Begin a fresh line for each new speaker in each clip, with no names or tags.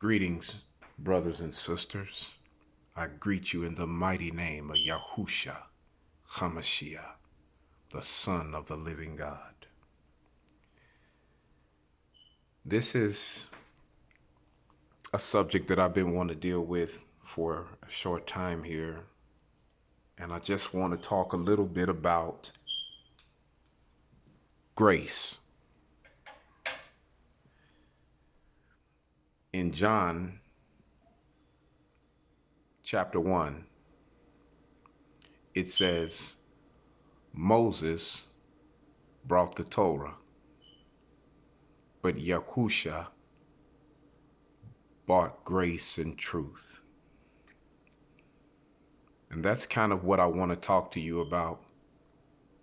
Greetings, brothers and sisters. I greet you in the mighty name of Yahusha HaMashiach, the Son of the living God. This is a subject that I've been wanting to deal with for a short time here, and I just want to talk a little bit about grace. In John chapter 1, it says, Moses brought the Torah, but Yahusha brought grace and truth. And that's kind of what I want to talk to you about,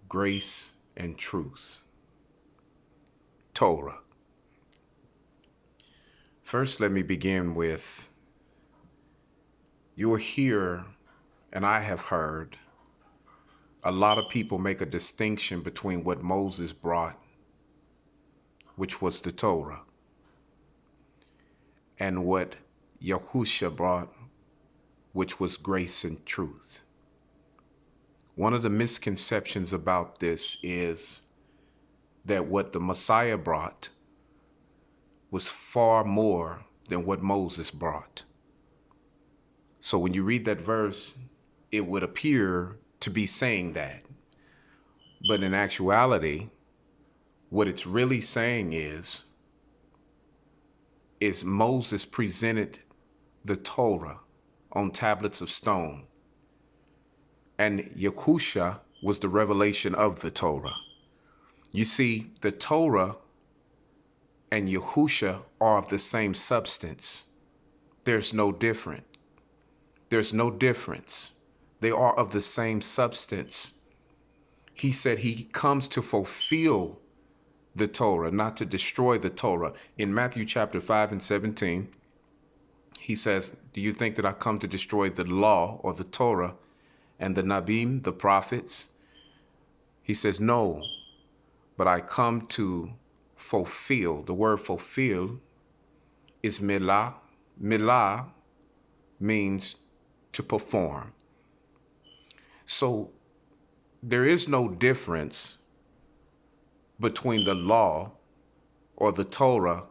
grace and truth. Torah. First, let me begin with, you'll hear, and I have heard, a lot of people make a distinction between what Moses brought, which was the Torah, and what Yahusha brought, which was grace and truth. One of the misconceptions about this is that what the Messiah brought was far more than what Moses brought. So when you read that verse, it would appear to be saying that. But in actuality, what it's really saying is Moses presented the Torah on tablets of stone, and Yahusha was the revelation of the Torah. You see, the Torah and Yahusha are of the same substance. There's no difference. There's no difference. They are of the same substance. He said he comes to fulfill the Torah, not to destroy the Torah. In Matthew chapter 5 and 17, he says, do you think that I come to destroy the law or the Torah and the Nabim, the prophets? He says, no, but I come to fulfill. The word fulfill is milah. Milah means to perform. So there is no difference between the law or the Torah,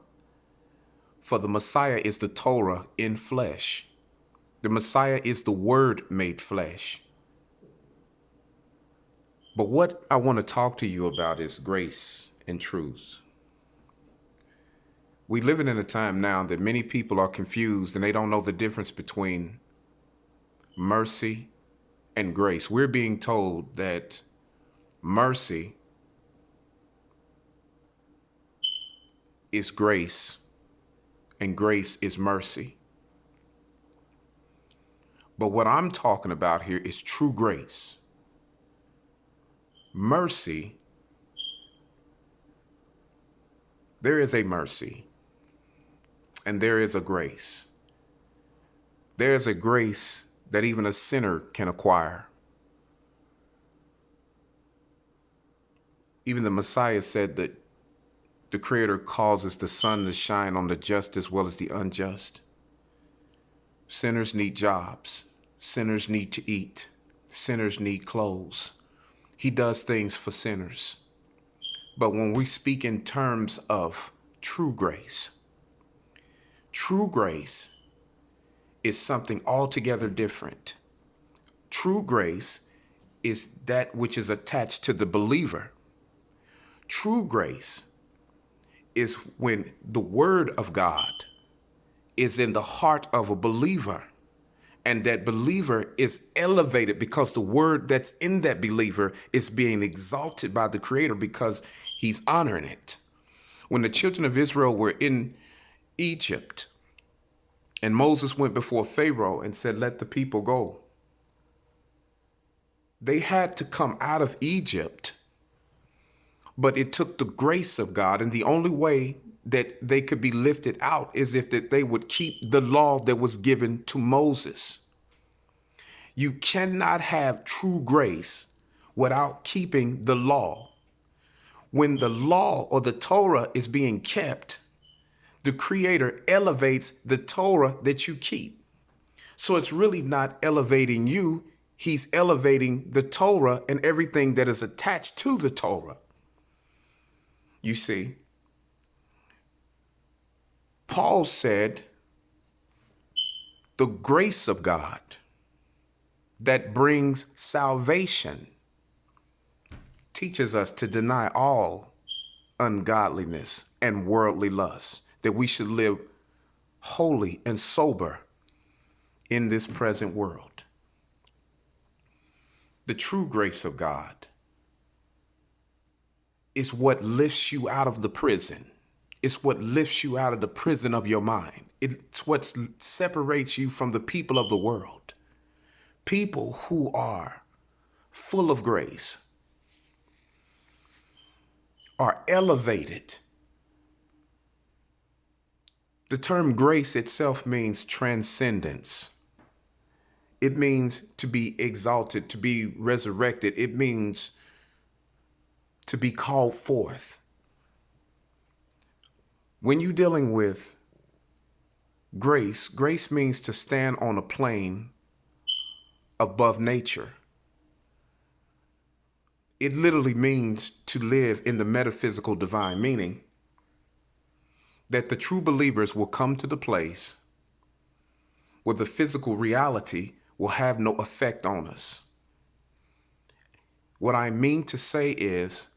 for the Messiah is the Torah in flesh. The Messiah is the Word made flesh. But what I want to talk to you about is grace and truth. We live in a time now that many people are confused and they don't know the difference between mercy and grace. We're being told that mercy is grace and grace is mercy. But what I'm talking about here is true grace. Mercy, there is a mercy and there is a grace. There is a grace that even a sinner can acquire. Even the Messiah said that the Creator causes the sun to shine on the just as well as the unjust. Sinners need jobs. Sinners need to eat. Sinners need clothes. He does things for sinners. But when we speak in terms of true grace is something altogether different. True grace is that which is attached to the believer. True grace is when the word of God is in the heart of a believer, and that believer is elevated because the word that's in that believer is being exalted by the Creator because he's honoring it. When the children of Israel were in Egypt and Moses went before Pharaoh and said, let the people go, they had to come out of Egypt. But it took the grace of God, and the only way that they could be lifted out is if that they would keep the law that was given to Moses. You cannot have true grace without keeping the law. When the law or the Torah is being kept, The Creator elevates the Torah that you keep. So it's really not elevating you. He's elevating the Torah and everything that is attached to the Torah. You see, Paul said, the grace of God that brings salvation teaches us to deny all ungodliness and worldly lusts, that we should live holy and sober in this present world. The true grace of God is what lifts you out of the prison. It's what lifts you out of the prison of your mind. It's what separates you from the people of the world. People who are full of grace are elevated. The term grace itself means transcendence. It means to be exalted, to be resurrected. It means to be called forth. When you're dealing with grace, grace means to stand on a plane above nature. It literally means to live in the metaphysical divine, meaning that the true believers will come to the place where the physical reality will have no effect on us. What I mean to say is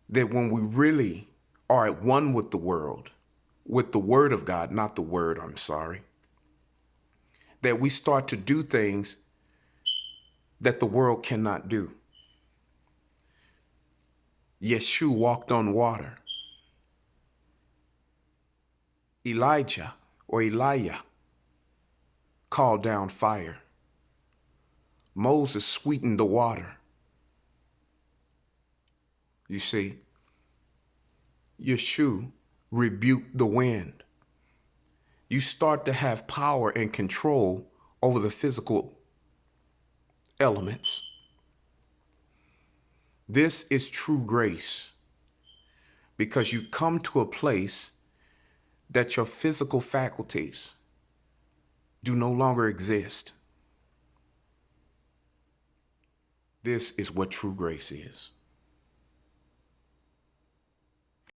that when we really are at one with the world, with the word of God, not the word, that we start to do things that the world cannot do. Yeshua walked on water. Elijah called down fire. Moses sweetened the water. You see, Yeshua rebuked the wind. You start to have power and control over the physical elements. This is true grace, because you come to a place that your physical faculties do no longer exist. This is what true grace is.